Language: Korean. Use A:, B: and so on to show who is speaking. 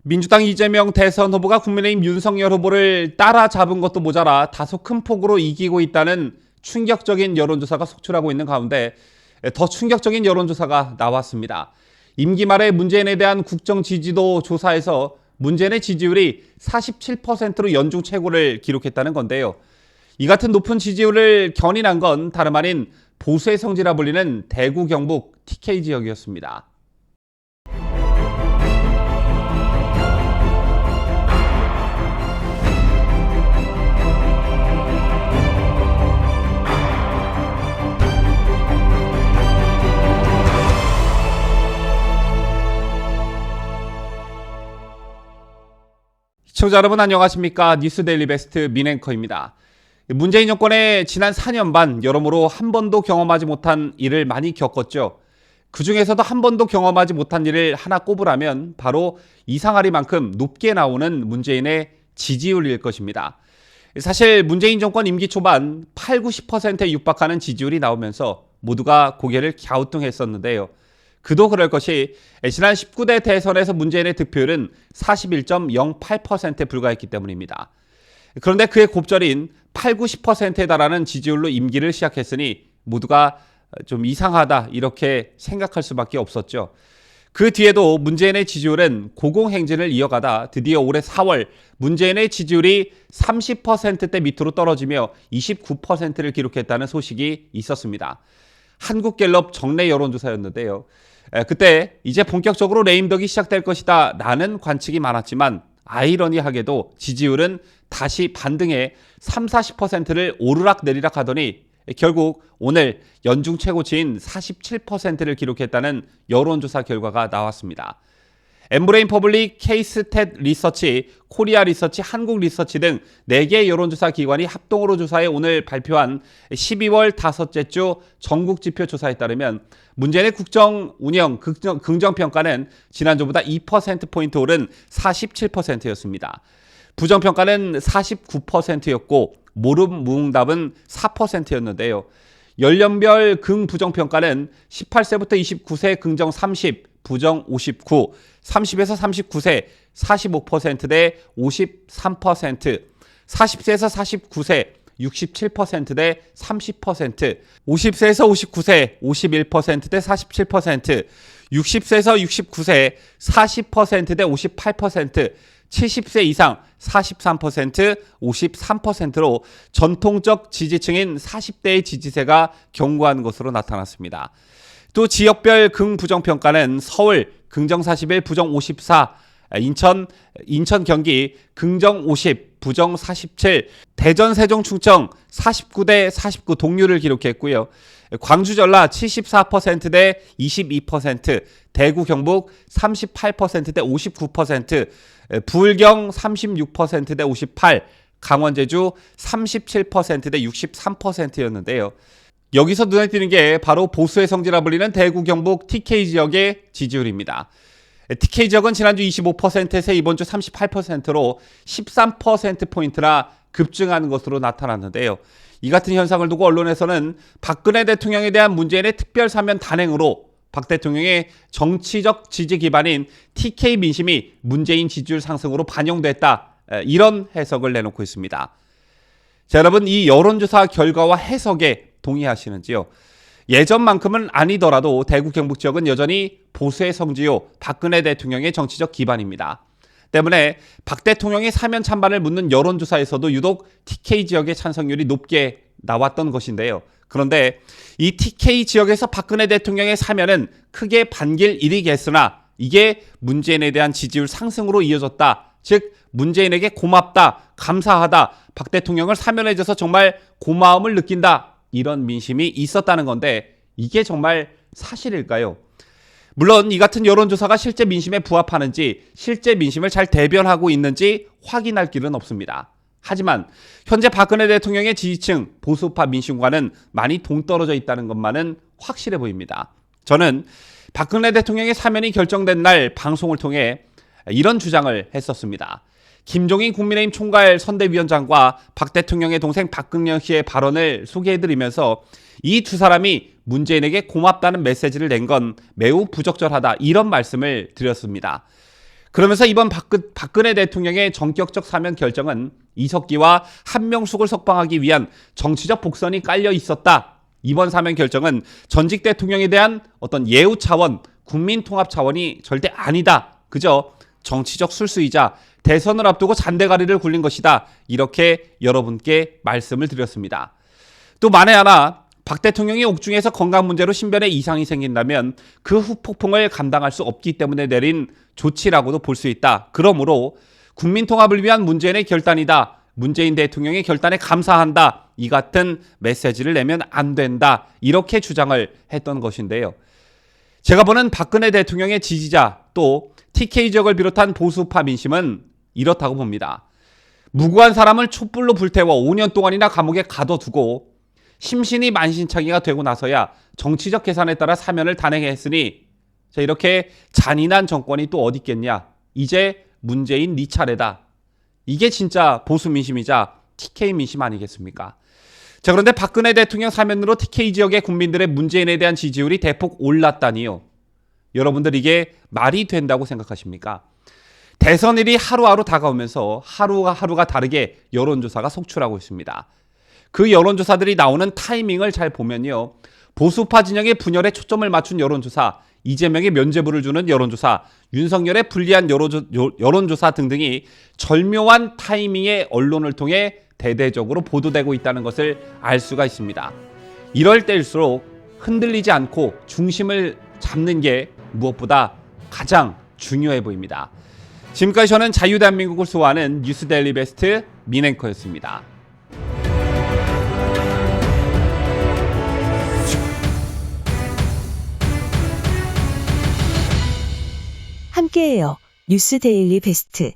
A: 민주당 이재명 대선 후보가 국민의힘 윤석열 후보를 따라잡은 것도 모자라 다소 큰 폭으로 이기고 있다는 충격적인 여론조사가 속출하고 있는 가운데 더 충격적인 여론조사가 나왔습니다. 임기 말에 문재인에 대한 국정 지지도 조사에서 문재인의 지지율이 47%로 연중 최고를 기록했다는 건데요. 이 같은 높은 지지율을 견인한 건 다름 아닌 보수의 성지라 불리는 대구 경북 TK 지역이었습니다. 시청자 여러분 안녕하십니까? 뉴스데일리 베스트 민앵커입니다. 문재인 정권의 지난 4년 반 여러모로 한 번도 경험하지 못한 일을 많이 겪었죠. 그 중에서도 한 번도 경험하지 못한 일을 하나 꼽으라면 바로 이상하리만큼 높게 나오는 문재인의 지지율일 것입니다. 사실 문재인 정권 임기 초반 8, 90%에 육박하는 지지율이 나오면서 모두가 고개를 갸우뚱했었는데요. 그도 그럴 것이 지난 19대 대선에서 문재인의 득표율은 41.08%에 불과했기 때문입니다. 그런데 그의 곱절인 8, 90%에 달하는 지지율로 임기를 시작했으니 모두가 좀 이상하다 이렇게 생각할 수밖에 없었죠. 그 뒤에도 문재인의 지지율은 고공행진을 이어가다 드디어 올해 4월 문재인의 지지율이 30%대 밑으로 떨어지며 29%를 기록했다는 소식이 있었습니다. 한국갤럽 정례 여론조사였는데요. 그때 이제 본격적으로 레임덕이 시작될 것이다 라는 관측이 많았지만 아이러니하게도 지지율은 다시 반등해 3, 40%를 오르락 내리락 하더니 결국 오늘 연중 최고치인 47%를 기록했다는 여론조사 결과가 나왔습니다. 엠브레인 퍼블릭, K스탯 리서치, 코리아 리서치, 한국 리서치 등 4개의 여론조사 기관이 합동으로 조사해 오늘 발표한 12월 다섯째 주 전국지표 조사에 따르면 문재인의 국정 운영 긍정평가는 지난주보다 2%포인트 오른 47%였습니다. 부정평가는 49%였고 모름 무응답은 4%였는데요. 연령별 긍부정평가는 18세부터 29세 긍정 30, 부정 59, 30에서 39세 45% 대 53%, 40세에서 49세 67% 대 30%, 50세에서 59세 51% 대 47%, 60세에서 69세 40% 대 58%, 70세 이상 43%, 53%로 전통적 지지층인 40대의 지지세가 견고한 것으로 나타났습니다. 또 지역별 긍부정평가는 서울 긍정 41, 부정 54, 인천 경기 긍정 50, 부정 47, 대전 세종 충청 49대 49 동률을 기록했고요. 광주 전라 74% 대 22%, 대구 경북 38% 대 59%, 부울경 36% 대 58, 강원 제주 37% 대 63%였는데요. 여기서 눈에 띄는 게 바로 보수의 성지라 불리는 대구 경북 TK 지역의 지지율입니다. TK 지역은 지난주 25%에서 이번 주 38%로 13%포인트나 급증하는 것으로 나타났는데요. 이 같은 현상을 두고 언론에서는 박근혜 대통령에 대한 문재인의 특별사면 단행으로 박 대통령의 정치적 지지 기반인 TK 민심이 문재인 지지율 상승으로 반영됐다. 이런 해석을 내놓고 있습니다. 자, 여러분 이 여론조사 결과와 해석에 동의하시는지요? 예전만큼은 아니더라도 대구 경북 지역은 여전히 보수의 성지요 박근혜 대통령의 정치적 기반입니다. 때문에 박 대통령의 사면 찬반을 묻는 여론조사에서도 유독 TK 지역의 찬성률이 높게 나왔던 것인데요. 그런데 이 TK 지역에서 박근혜 대통령의 사면은 크게 반길 일이겠으나 이게 문재인에 대한 지지율 상승으로 이어졌다. 즉 문재인에게 고맙다, 감사하다, 박 대통령을 사면해줘서 정말 고마움을 느낀다. 이런 민심이 있었다는 건데 이게 정말 사실일까요? 물론 이 같은 여론조사가 실제 민심에 부합하는지 실제 민심을 잘 대변하고 있는지 확인할 길은 없습니다. 하지만 현재 박근혜 대통령의 지지층 보수파 민심과는 많이 동떨어져 있다는 것만은 확실해 보입니다. 저는 박근혜 대통령의 사면이 결정된 날 방송을 통해 이런 주장을 했었습니다. 김종인 국민의힘 총괄 선대위원장과 박 대통령의 동생 박근영 씨의 발언을 소개해드리면서 이 두 사람이 문재인에게 고맙다는 메시지를 낸 건 매우 부적절하다 이런 말씀을 드렸습니다. 그러면서 이번 박근혜 대통령의 전격적 사면 결정은 이석기와 한명숙을 석방하기 위한 정치적 복선이 깔려 있었다. 이번 사면 결정은 전직 대통령에 대한 어떤 예우 차원, 국민 통합 차원이 절대 아니다. 그저 정치적 술수이자 대선을 앞두고 잔대가리를 굴린 것이다. 이렇게 여러분께 말씀을 드렸습니다. 또 만에 하나 박 대통령이 옥중에서 건강 문제로 신변에 이상이 생긴다면 그 후폭풍을 감당할 수 없기 때문에 내린 조치라고도 볼 수 있다. 그러므로 국민 통합을 위한 문재인의 결단이다. 문재인 대통령의 결단에 감사한다. 이 같은 메시지를 내면 안 된다. 이렇게 주장을 했던 것인데요. 제가 보는 박근혜 대통령의 지지자 또 TK 지역을 비롯한 보수파 민심은 이렇다고 봅니다. 무고한 사람을 촛불로 불태워 5년 동안이나 감옥에 가둬두고 심신이 만신창이가 되고 나서야 정치적 계산에 따라 사면을 단행했으니 자, 이렇게 잔인한 정권이 또 어디 있겠냐. 이제 문재인 네 차례다. 이게 진짜 보수 민심이자 TK 민심 아니겠습니까? 자, 그런데 박근혜 대통령 사면으로 TK 지역의 국민들의 문재인에 대한 지지율이 대폭 올랐다니요. 여러분들 이게 말이 된다고 생각하십니까? 대선일이 하루하루 다가오면서 하루가 다르게 여론조사가 속출하고 있습니다. 그 여론조사들이 나오는 타이밍을 잘 보면요. 보수파 진영의 분열에 초점을 맞춘 여론조사, 이재명의 면죄부를 주는 여론조사, 윤석열의 불리한 여론조사 등등이 절묘한 타이밍의 언론을 통해 대대적으로 보도되고 있다는 것을 알 수가 있습니다. 이럴 때일수록 흔들리지 않고 중심을 잡는 게 무엇보다 가장 중요해 보입니다. 지금까지 저는 자유대한민국을 수호하는 뉴스데일리 베스트 민앵커였습니다.
B: 함께해요. 뉴스 데일리 베스트.